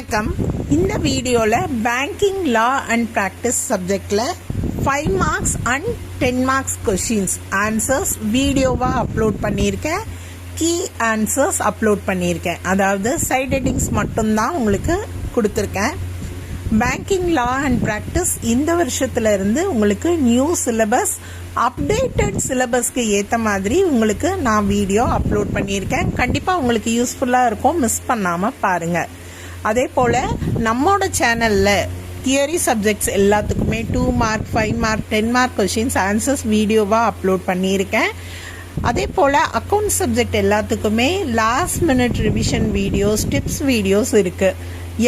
வணக்கம். இந்த வீடியோவில் பேங்கிங் லா அண்ட் ப்ராக்டிஸ் சப்ஜெக்டில் 5 marks and 10 marks questions answers வீடியோவாக அப்லோட் பண்ணியிருக்கேன். கீ ஆன்சர்ஸ் அப்லோட் பண்ணியிருக்கேன். அதாவது சைட் ஹெட்டிங்ஸ் மட்டும்தான் உங்களுக்கு கொடுத்துருக்கேன். பேங்கிங் லா அண்ட் ப்ராக்டிஸ் இந்த வருஷத்துல இருந்து உங்களுக்கு நியூ சிலபஸ், அப்டேட்டட் சிலபஸ்க்கு ஏற்ற மாதிரி உங்களுக்கு நான் வீடியோ அப்லோட் பண்ணியிருக்கேன். கண்டிப்பாக உங்களுக்கு யூஸ்ஃபுல்லாக இருக்கும், மிஸ் பண்ணாமல் பாருங்கள். அதே போல் நம்மளோட சேனலில் தியரி சப்ஜெக்ட்ஸ் எல்லாத்துக்குமே 2 mark, 5 mark, 10 mark questions answers வீடியோவாக அப்லோட் பண்ணியிருக்கேன். அதே போல் அக்கௌண்ட் சப்ஜெக்ட் எல்லாத்துக்குமே last minute revision videos, tips videos இருக்குது.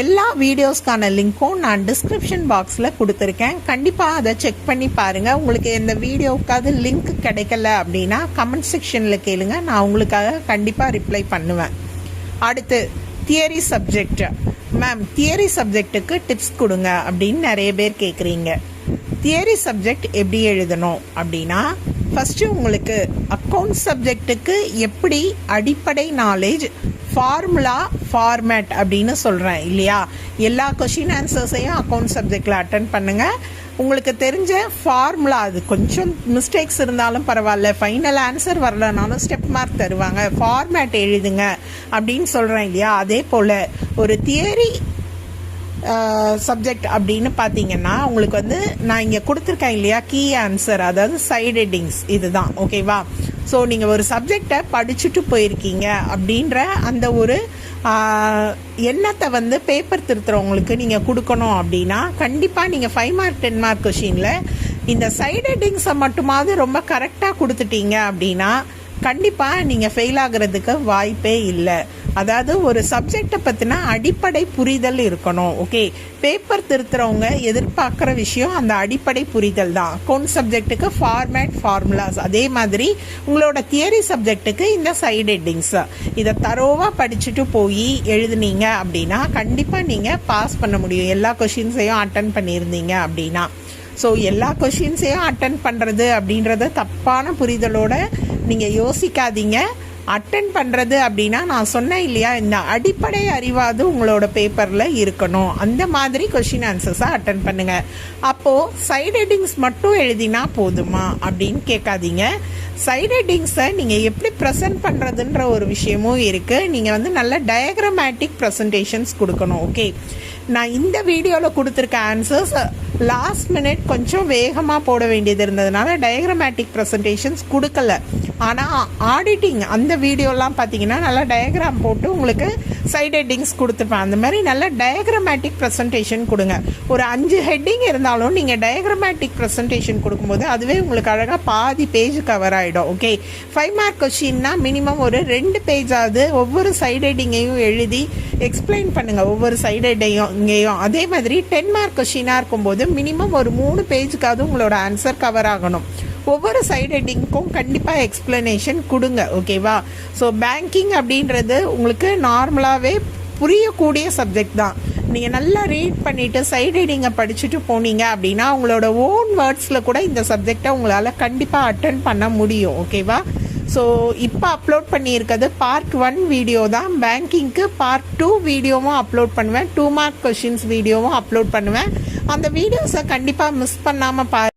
எல்லா வீடியோஸ்க்கான லிங்க்கும் நான் டிஸ்கிரிப்ஷன் பாக்ஸில் கொடுத்துருக்கேன். கண்டிப்பாக அதை செக் பண்ணி பாருங்கள். உங்களுக்கு இந்த வீடியோவுக்காவது லிங்க் கிடைக்கல அப்படின்னா கமெண்ட் செக்ஷனில் கேளுங்க, நான் உங்களுக்காக கண்டிப்பாக ரிப்ளை பண்ணுவேன். அடுத்து தியரி சப்ஜெக்ட். மேம், தியரி சப்ஜெக்ட்டுக்கு டிப்ஸ் கொடுங்க அப்படின்னு நிறைய பேர் கேட்குறீங்க. தியரி சப்ஜெக்ட் எப்படி எழுதணும் அப்படின்னா, ஃபஸ்ட்டு உங்களுக்கு அக்கௌண்ட் சப்ஜெக்ட்டுக்கு எப்படி அடிப்படை நாலேஜ், ஃபார்முலா, ஃபார்மேட் அப்படின்னு சொல்கிறேன் இல்லையா, எல்லா கொஷின் ஆன்சர்ஸையும் அக்கௌண்ட் சப்ஜெக்டில் அட்டன் பண்ணுங்கள். உங்களுக்கு தெரிஞ்ச ஃபார்முலா, அது கொஞ்சம் மிஸ்டேக்ஸ் இருந்தாலும் பரவாயில்ல, ஃபைனல் ஆன்சர் வரலனாலும் ஸ்டெப் மார்க் தருவாங்க, ஃபார்மேட் எழுதுங்க அப்படின்னு சொல்கிறேன் இல்லையா. அதே போல் ஒரு தியரி சப்ஜெக்ட் அப்படின்னு பார்த்தீங்கன்னா உங்களுக்கு நான் இங்கே கொடுத்துருக்கேன் இல்லையா, கீ ஆன்சர், அதாவது சைட் ஹெட்டிங்ஸ் இதுதான். ஓகேவா? ஸோ நீங்கள் ஒரு சப்ஜெக்டை படிச்சுட்டு போயிருக்கீங்க அப்படின்ற அந்த ஒரு எண்ணத்தை பேப்பர் திருத்துறவங்களுக்கு நீங்கள் கொடுக்கணும் அப்படின்னா கண்டிப்பாக நீங்கள் 5 மார்க் 10 மார்க் கொஷினில் இந்த சைட் ஹெட்டிங்ஸை மட்டுமாவது ரொம்ப கரெக்டாக கொடுத்துட்டீங்க அப்படின்னா கண்டிப்பாக நீங்கள் ஃபெயில் ஆகிறதுக்கு வாய்ப்பே இல்லை. அதாவது ஒரு சப்ஜெக்டை பற்றின அடிப்படை புரிதல் இருக்கணும். ஓகே, பேப்பர் திருத்துறவங்க எதிர்பார்க்குற விஷயம் அந்த அடிப்படை புரிதல் தான். அக்கௌண்ட் சப்ஜெக்ட்டுக்கு ஃபார்மேட், ஃபார்முலாஸ், அதே மாதிரி உங்களோட தியரி சப்ஜெக்ட்டுக்கு இந்த சைட் ஹெட்டிங்ஸ், இதை தரோவாக படிச்சுட்டு போய் எழுதுனீங்க அப்படின்னா கண்டிப்பாக நீங்கள் பாஸ் பண்ண முடியும், எல்லா கொஷின்ஸையும் அட்டன் பண்ணியிருந்தீங்க அப்படின்னா. ஸோ எல்லா கொஷின்ஸையும் அட்டன் பண்ணுறது அப்படின்றத தப்பான புரிதலோட நீங்கள் யோசிக்காதீங்க. அட்டன் பண்ணுறது அப்படின்னா நான் சொன்னேன் இல்லையா, இந்த அடிப்படை அறிவாது உங்களோட பேப்பரில் இருக்கணும். அந்த மாதிரி கொஷின் ஆன்சர்ஸை அட்டன் பண்ணுங்கள். அப்போது சைட் ஹெட்டிங்ஸ் மட்டும் எழுதினா போதுமா அப்படின்னு கேட்காதீங்க. சைட் ஹெட்டிங்ஸை நீங்கள் எப்படி ப்ரெசென்ட் பண்ணுறதுன்ற ஒரு விஷயமும் இருக்குது. நீங்கள் நல்ல டயக்ராமேட்டிக் ப்ரெசன்டேஷன்ஸ் கொடுக்கணும். ஓகே, நான் இந்த வீடியோவில் கொடுத்துருக்க ஆன்சர்ஸ் லாஸ்ட் மினிட் கொஞ்சம் வேகமாக போட வேண்டியது இருந்ததுனால டயக்ராமேட்டிக் ப்ரெசன்டேஷன்ஸ் கொடுக்கல. ஆனால் ஆடிட்டிங் அந்த வீடியோலாம் பார்த்தீங்கன்னா நல்லா டயக்ராம் போட்டு உங்களுக்கு சைட் ஹெட்டிங்ஸ் கொடுத்துருப்பேன். அந்த மாதிரி நல்ல டயக்ராமேட்டிக் ப்ரெசன்டேஷன் கொடுங்க. ஒரு 5 ஹெட்டிங் இருந்தாலும் நீங்கள் டயக்ராமேட்டிக் ப்ரெசன்டேஷன் கொடுக்கும்போது அதுவே உங்களுக்கு அழகாக பாதி பேஜ் கவர் ஆகிடும். ஓகே, 5 மார்க் கொஷின்னா மினிமம் ஒரு 2 பேஜாவது ஒவ்வொரு சைட் ஹெட்டிங்கையும் எழுதி எக்ஸ்பிளைன் பண்ணுங்கள், ஒவ்வொரு சைட் ஹெட்டையும் இங்கேயும். அதே மாதிரி 10 மார்க் கொஷினாக இருக்கும்போது மினிமம் ஒரு 3 பேஜுக்காவது உங்களோட ஆன்சர் கவர் ஆகணும். ஒவ்வொரு சைட் ஹெட்டிங்க்கும் கண்டிப்பாக எக்ஸ்பிளனேஷன் கொடுங்க. ஓகேவா? ஸோ பேங்கிங் அப்படின்றது உங்களுக்கு நார்மலாகவே புரியக்கூடிய சப்ஜெக்ட் தான். நீங்கள் நல்லா ரீட் பண்ணிவிட்டு சைட் ஹெட்டிங்கை படிச்சுட்டு போனீங்க அப்படின்னா உங்களோட ஓன் வேர்ட்ஸில் கூட இந்த சப்ஜெக்டை உங்களால் கண்டிப்பாக அட்டன் பண்ண முடியும். ஓகேவா? ஸோ இப்போ அப்லோட் பண்ணியிருக்கிறது பார்ட் 1 வீடியோ தான். பேங்கிங்க்கு பார்ட் 2 வீடியோவும் அப்லோட் பண்ணுவேன், 2 மார்க் கொஷின்ஸ் வீடியோவும் அப்லோட் பண்ணுவேன். அந்த வீடியோஸை கண்டிப்பாக மிஸ் பண்ணாமல் பாருங்கள்.